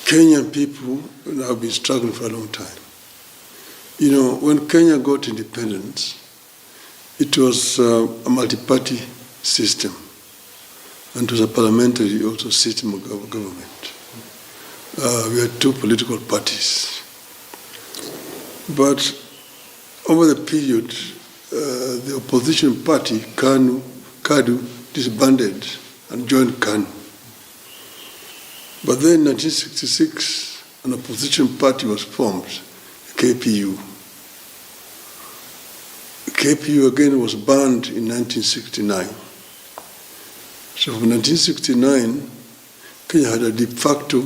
Kenyan people have been struggling for a long time. You know, when Kenya got independence, it was a multi-party system, and it was a parliamentary also system of government. We had two political parties. But over the period, the opposition party, KADU, disbanded and joined KANU. But then in 1966, an opposition party was formed, KPU. KPU again was banned in 1969. So from 1969, Kenya had a de facto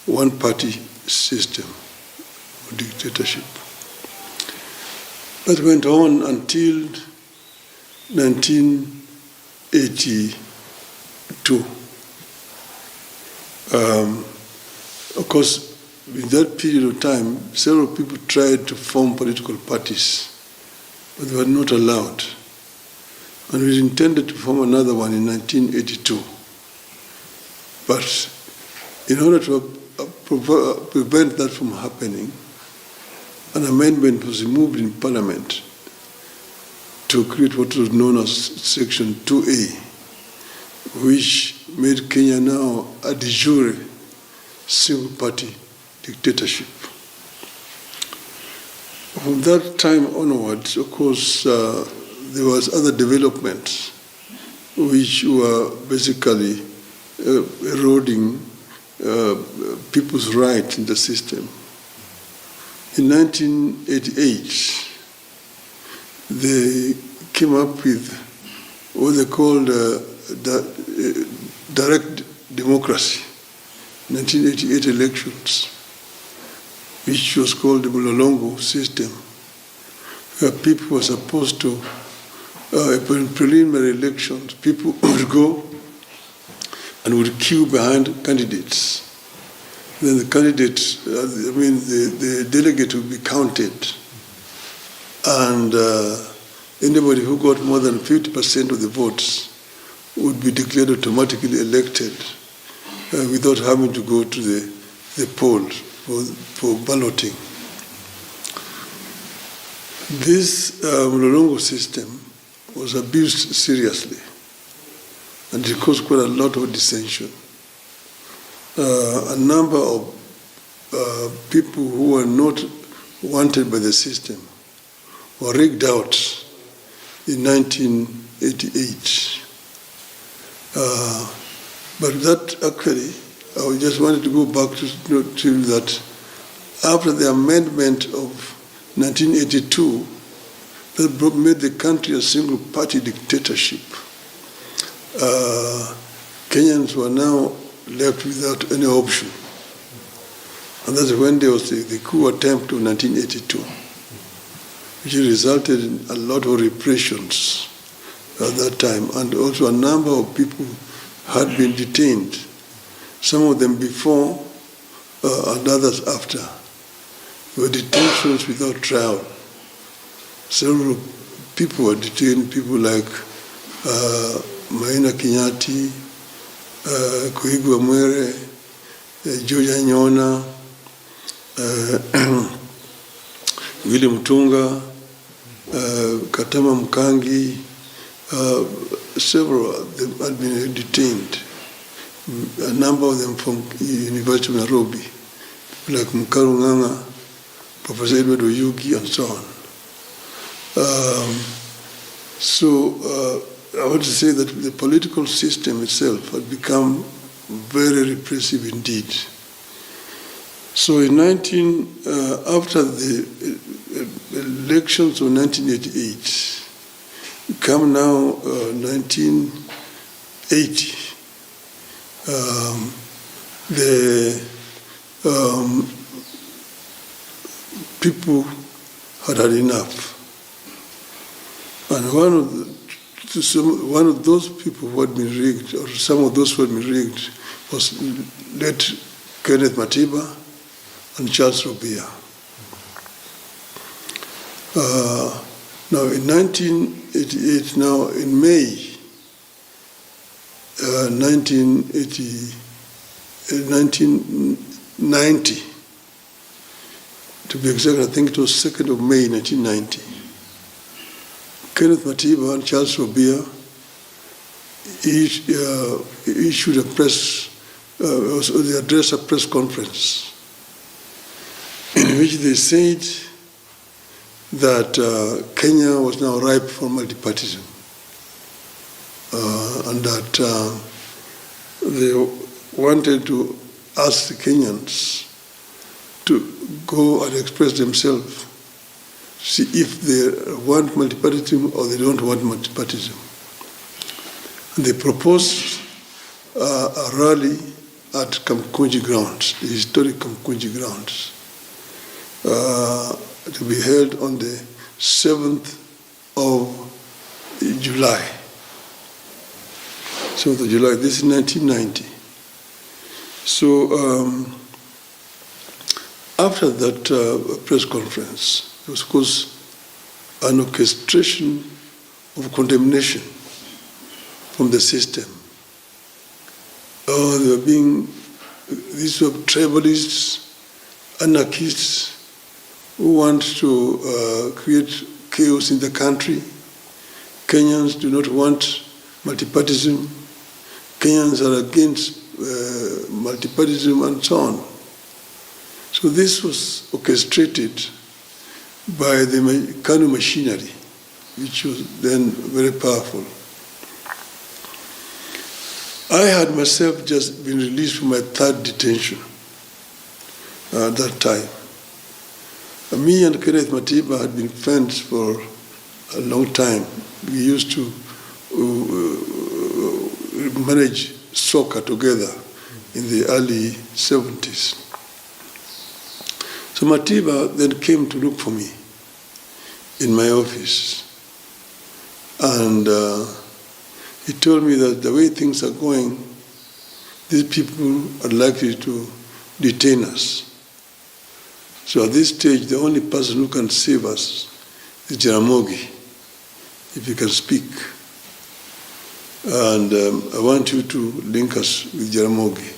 one-party system of dictatorship. That went on until 1982. Of course, in that period of time, several people tried to form political parties, but they were not allowed. And we intended to form another one in 1982. But in order to prevent that from happening, an amendment was moved in Parliament to create what was known as Section 2A, which made Kenya now a de jure single-party dictatorship. From that time onwards, of course, there was other developments which were basically eroding people's rights in the system. In 1988, they came up with what they called direct democracy, 1988 elections, which was called the Mulolongo system, where people were supposed to, in preliminary elections, people would go and would queue behind candidates. Then the candidates, the delegate would be counted, and anybody who got more than 50% of the votes would be declared automatically elected without having to go to the polls for balloting. This Mulolongo system was abused seriously, and it caused quite a lot of dissension. A number of people who were not wanted by the system were rigged out in 1988. But that actually, I just wanted to go back to that after the amendment of 1982, that made the country a single-party dictatorship. Kenyans were now left without any option. And that's when there was the coup attempt of 1982, which resulted in a lot of repressions at that time, and also a number of people had been detained, some of them before and others after. There were detentions without trial. Several people were detained, people like Maina Kinyati, Koigu Amwere, Joja Nyona, William Tunga, Katama Mkangi, several of them had been detained. A number of them from University of Nairobi, like Mkaru Nganga, Professor Edward Oyugi, and so on. I want to say that the political system itself had become very repressive indeed. So after the elections of 1988, come now 1980, the people had had enough. And one of those people who had been rigged, or some of those who had been rigged, was late Kenneth Matiba and Charles Rubia. Now in 1988, now in May 1988, in 1990, to be exact, I think it was 2nd of May 1990, Kenneth Matiba and Charles Robia issued a they addressed a press conference in which they said that Kenya was now ripe for multipartyism, and that they wanted to ask the Kenyans to go and express themselves, see if they want multipartyism or they don't want multipartyism. And they proposed a rally at Kamukunji grounds, the historic Kamukunji grounds, to be held on the 7th of July. 7th of July, this is 1990. So after that press conference, there was, of course, an orchestration of condemnation from the system. These were tribalists, anarchists, who want to create chaos in the country. Kenyans do not want multipartyism. Kenyans are against multipartyism and so on. So this was orchestrated by the KANU machinery, which was then very powerful. I had myself just been released from my 3rd detention at that time. Me and Kenneth Matiba had been friends for a long time. We used to manage soccer together in the early 70s. So Matiba then came to look for me in my office. And he told me that the way things are going, these people are likely to detain us. So at this stage, the only person who can save us is Jaramogi, if he can speak. And I want you to link us with Jaramogi,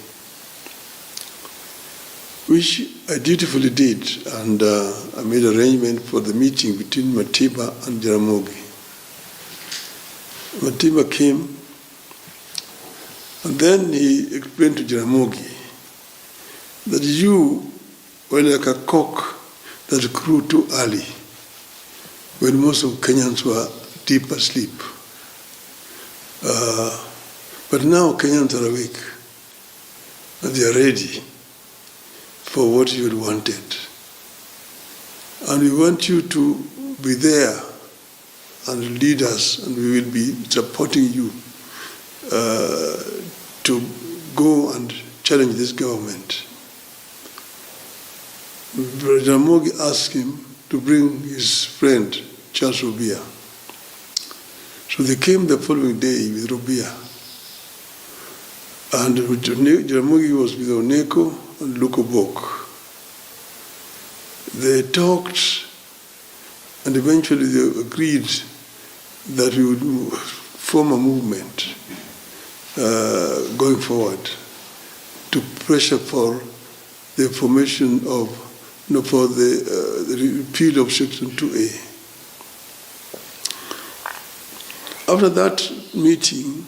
which I dutifully did, and I made arrangement for the meeting between Matiba and Jaramogi. Matiba came, and then he explained to Jaramogi that you were like a cock that crew too early, when most of Kenyans were deep asleep. But now Kenyans are awake, and they are ready for what you had wanted. And we want you to be there and lead us, and we will be supporting you to go and challenge this government. Jaramogi asked him to bring his friend, Charles Robia. So they came the following day with Robia. And Jaramogi was with Oneko and Lukobok. They talked, and eventually they agreed that we would form a movement going forward to pressure for the formation of, for the repeal of Section 2A. After that meeting,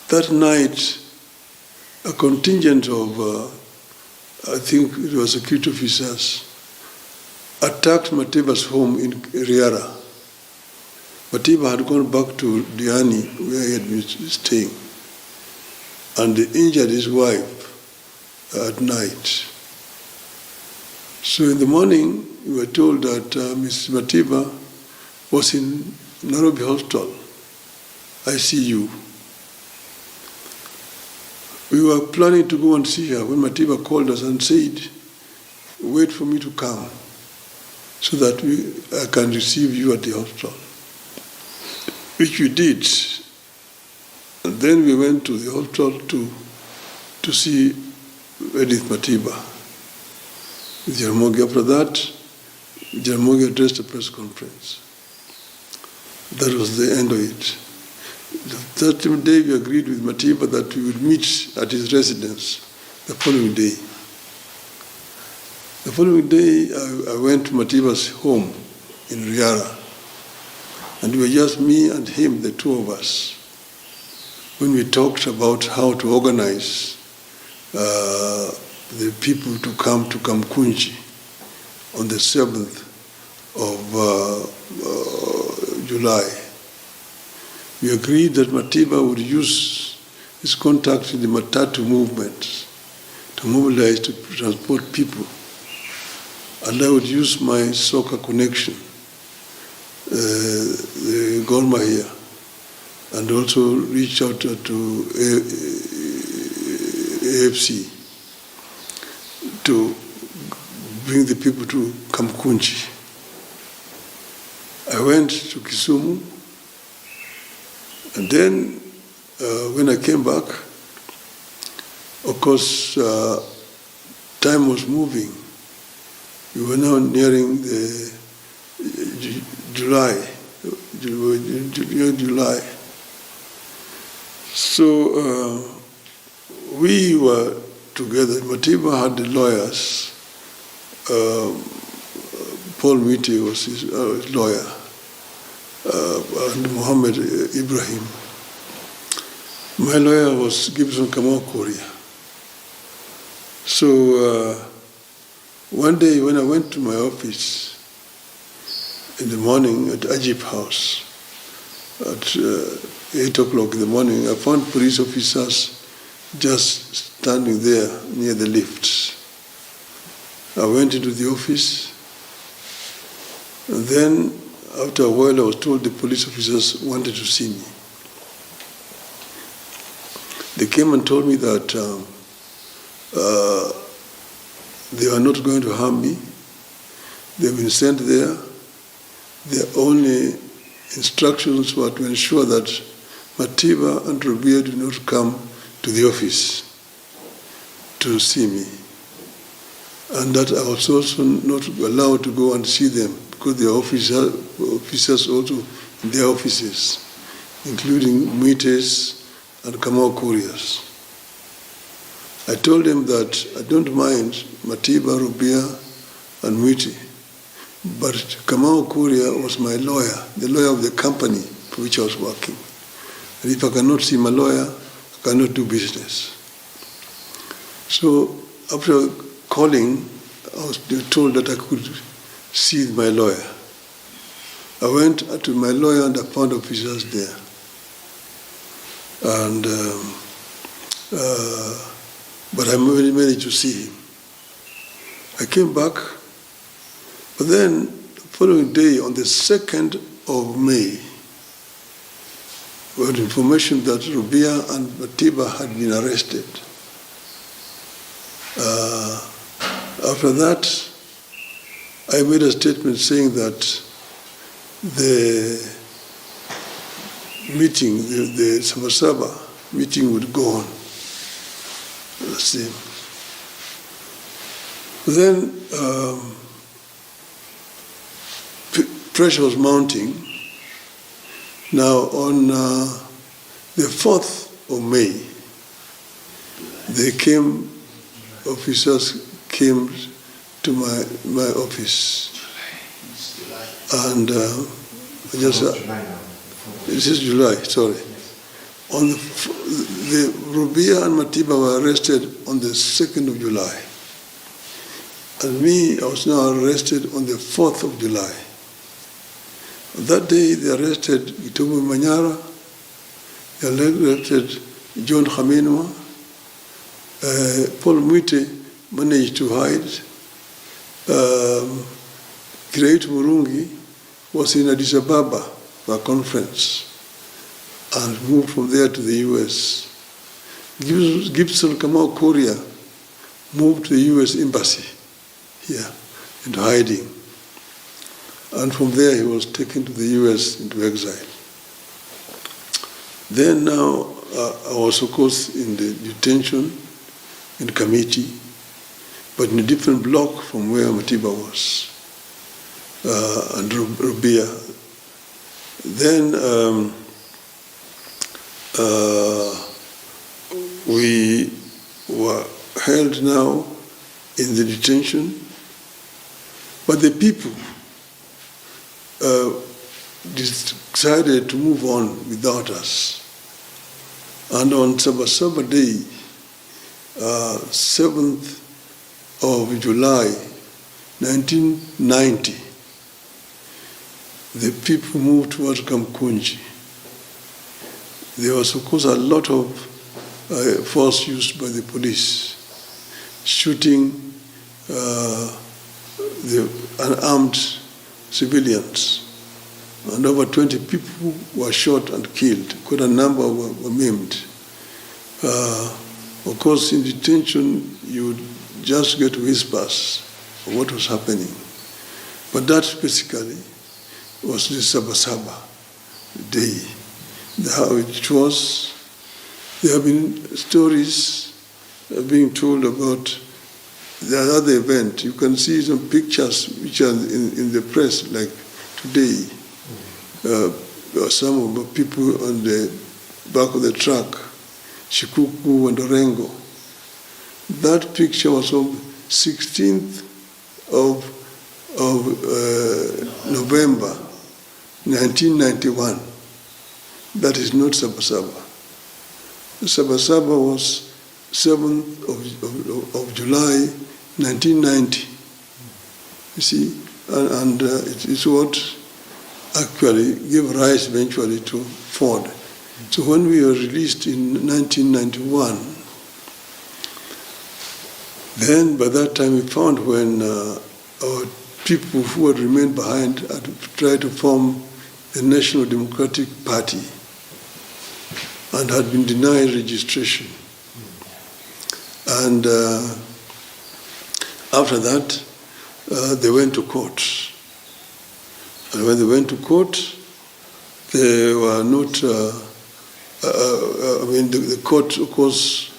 that night, a contingent of, I think it was security officers, attacked Matiba's home in Riara. Matiba had gone back to Diani, where he had been staying, and they injured his wife at night. So in the morning, we were told that Mrs. Matiba was in Nairobi Hospital, ICU. We were planning to go and see her when Matiba called us and said, wait for me to come so that I can receive you at the hospital, which we did. And then we went to the hospital to see Edith Matiba with Jaramogi. After that, Jaramogi addressed a press conference. That was the end of it. That day we agreed with Matiba that we would meet at his residence the following day. The following day, I went to Matiba's home in Riara, and it was just me and him, the two of us, when we talked about how to organize the people to come to Kamukunji on the 7th of July. We agreed that Matiba would use his contacts in the Matatu movement to mobilize to transport people, and I would use my soccer connection, the Gor Mahia, and also reach out to AFC to bring the people to Kamukunji. I went to Kisumu, and then when I came back, of course, time was moving. We were now nearing the July. So we were together. Matiba had the lawyers. Paul Miti was his lawyer, and Muhammad Ibrahim. My lawyer was Gibson Kamukunji. So one day when I went to my office in the morning at Ajib House at 8 o'clock in the morning, I found police officers just standing there near the lifts. I went into the office, and then after a while I was told the police officers wanted to see me. They came and told me that they are not going to harm me. They've been sent there. Their only instructions were to ensure that Matiba and Rubia do not come to the office to see me, and that I was also not allowed to go and see them because there are officers also in their offices, including Muites and Kamukunji. I told them that I don't mind Matiba, Rubia, and Muiti, but Kamukunji was my lawyer, the lawyer of the company for which I was working. And if I cannot see my lawyer, I cannot do business. So after calling, I was told that I could see my lawyer. I went to my lawyer and I found officers there. And but I managed to see him. I came back, but then the following day, on the 2nd of May, we had information that Rubia and Matiba had been arrested. After that, I made a statement saying that the meeting, the Sabasaba meeting would go on. See. Then pressure was mounting. Now on the 4th of May, officers came to my office, and this is July, sorry. On the Rubia and Matiba were arrested on the 2nd of July. And me, I was now arrested on the 4th of July. That day they arrested Itumu Manyara, they arrested John Khaminwa, Paul Muite managed to hide. Great Murungi was in Addis Ababa for a conference and moved from there to the US. Gibson Kamukunji moved to the US Embassy here into hiding. And from there he was taken to the US into exile. Then now I was of course in the detention in Kamiti, but in a different block from where Matiba was, and Rubia. Then we were held now in the detention, but the people decided to move on without us. And on Sabasaba Day, 7th of July, 1990, the people moved towards Kamukunji. There was, of course, a lot of force used by the police, shooting the unarmed civilians. And over 20 people were shot and killed. Quite a number were maimed. Of course, in detention, you would just get whispers of what was happening. But that basically was the Sabasaba Day. How it was. There have been stories being told about the other event. You can see some pictures which are in the press, like today. Some of the people on the back of the truck, Shikuku and Orengo. That picture was on 16th of November 1991. That is not Sabasaba. Sabasaba was 7th of July 1990. You see, and it is what actually gave rise eventually to Ford. So when we were released in 1991, then by that time we found when our people who had remained behind had tried to form the National Democratic Party and had been denied registration. And after that, they went to court. And when they went to court, they were not, the court, of course,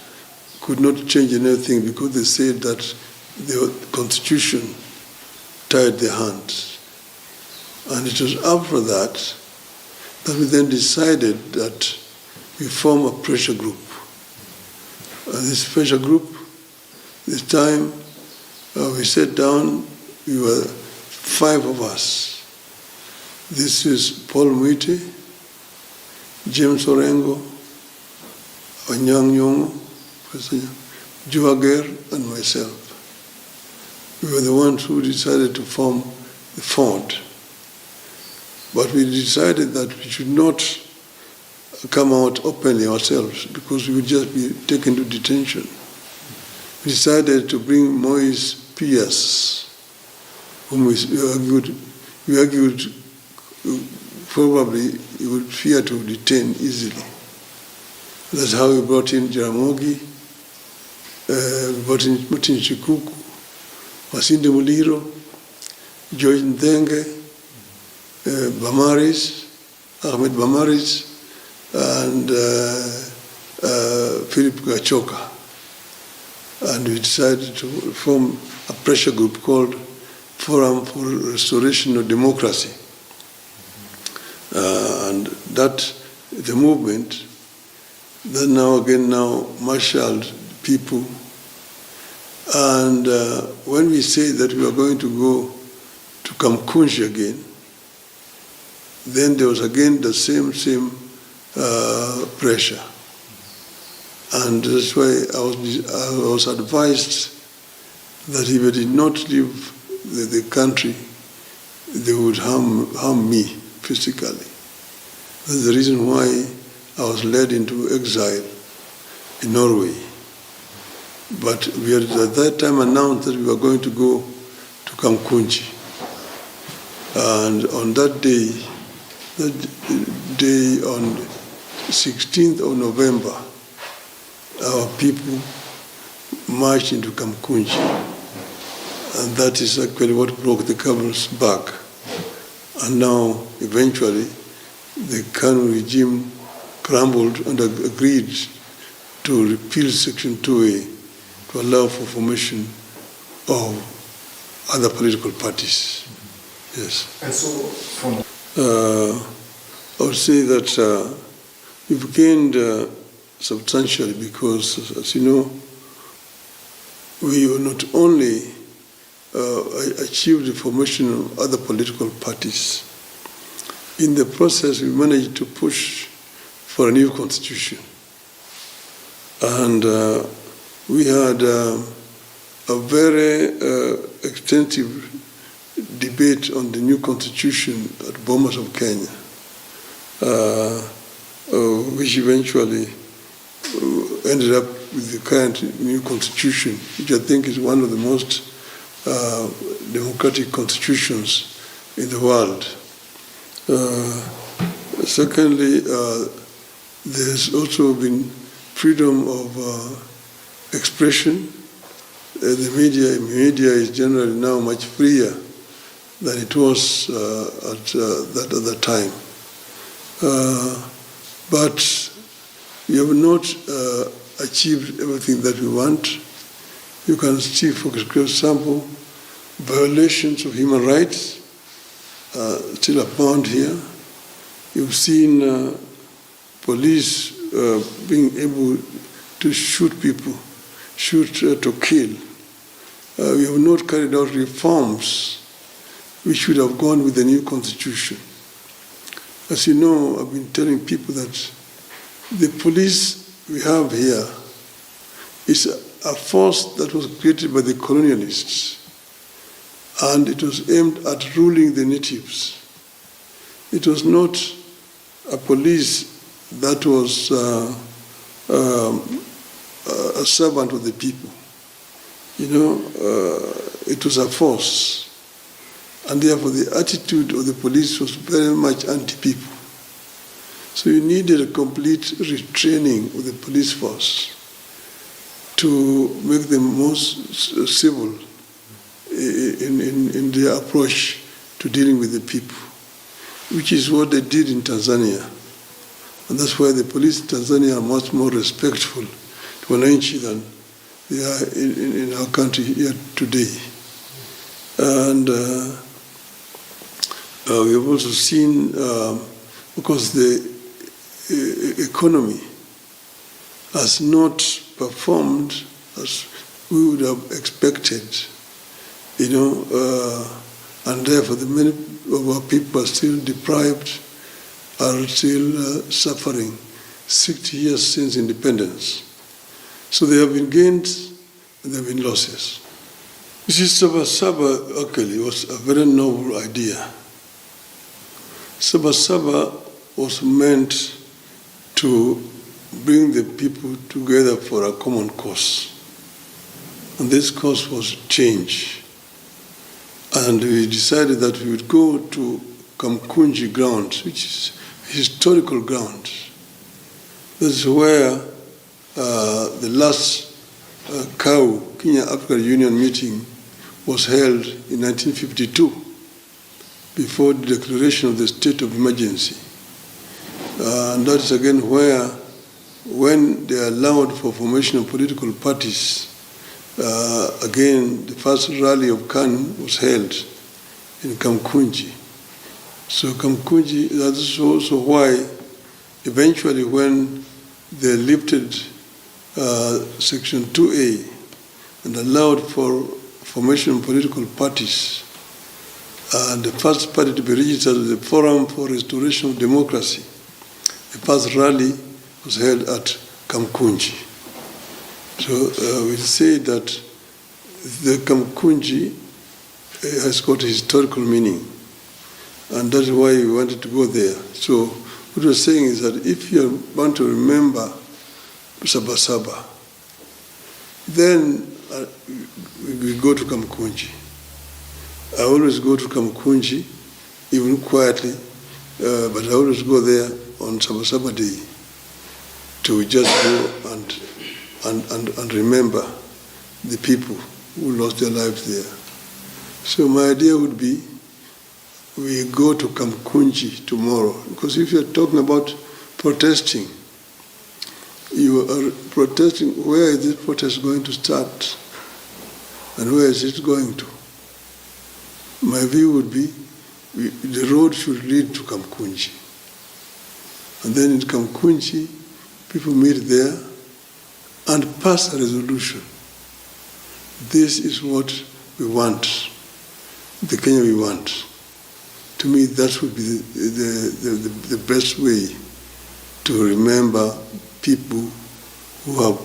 could not change anything because they said that the Constitution tied their hands. And it was after that that we then decided that we form a pressure group. And this pressure group, this time, we sat down, we were 5 of us. This is Paul Mwite, James Orengo, Anyang Nyong'o, Juager, and myself. We were the ones who decided to form the fund. But we decided that we should not come out openly ourselves because we would just be taken to detention. We decided to bring Moise Pierce, whom we argued probably he would fear to detain easily. That's how we brought in Jaramogi, brought in Martin Shikuku, Masinde Muliro, George Nthenge, Bamaris, Ahmed Bamaris, and Philip Gachoka. And we decided to form a pressure group called Forum for Restoration of Democracy. And that, the movement, that now marshaled people. And when we say that we are going to go to Kamukunji again, then there was again the same pressure. And that's why I was advised that if I did not leave the country, they would harm me physically. That's the reason why I was led into exile in Norway. But we had at that time announced that we were going to go to Kamukunji. And on that day on 16th of November, our people marched into Kamukunji. And that is actually what broke the camel's back. And now, eventually, the Kanu regime crumbled and agreed to repeal Section 2A to allow for formation of other political parties. Yes. And so, from I would say that we've gained substantially because, as you know, we not only achieved the formation of other political parties, in the process we managed to push for a new constitution. And we had a very extensive debate on the new constitution at Bomas of Kenya, which eventually ended up with the current new constitution, which I think is one of the most democratic constitutions in the world. Secondly, there's also been freedom of expression. The media is generally now much freer than it was at that time. But we have not achieved everything that we want. You can see, for example, violations of human rights still abound here. You've seen police being able to shoot people, to kill. We have not carried out reforms which should have gone with the new constitution. As you know, I've been telling people that the police we have here is a force that was created by the colonialists, and it was aimed at ruling the natives. It was not a police that was a servant of the people. It was a force. And therefore the attitude of the police was very much anti-people. So you needed a complete retraining of the police force to make them more civil in their approach to dealing with the people, which is what they did in Tanzania. And that's why the police in Tanzania are much more respectful to wananchi than they are in our country here today. And we have also seen, because the economy has not performed as we would have expected, and therefore the many of our people are still deprived, are still suffering 60 years since independence. So there have been gains and there have been losses. This is Sabasaba actually was a very noble idea. Sabasaba was meant to bring the people together for a common cause. And this cause was change. And we decided that we would go to Kamukunji grounds, which is historical grounds. This is where the last Kenya African Union meeting was held in 1952, before the declaration of the state of emergency. And that is again where, when they allowed for formation of political parties, again, the first rally of KANU was held in Kamukunji. So Kamukunji, that's also why eventually when they lifted Section 2A and allowed for formation of political parties, and the first party to be registered as the Forum for Restoration of Democracy, the first rally was held at Kamukunji. So we say that the Kamukunji has got a historical meaning, and that's why we wanted to go there. So what we're saying is that if you want to remember Sabasaba, then we go to Kamukunji. I always go to Kamukunji, even quietly, but I always go there on Sabasaba Day to just go and remember the people who lost their lives there. So my idea would be we go to Kamukunji tomorrow, because if you're talking about protesting, you are protesting, where is this protest going to start and where is it going to? My view would be the road should lead to Kamukunji. And then in Kamukunji, people meet there and pass a resolution this is what we want, the Kenya we want. To me, that would be the best way to remember people who have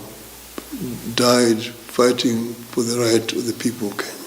died fighting for the right of the people of Kenya.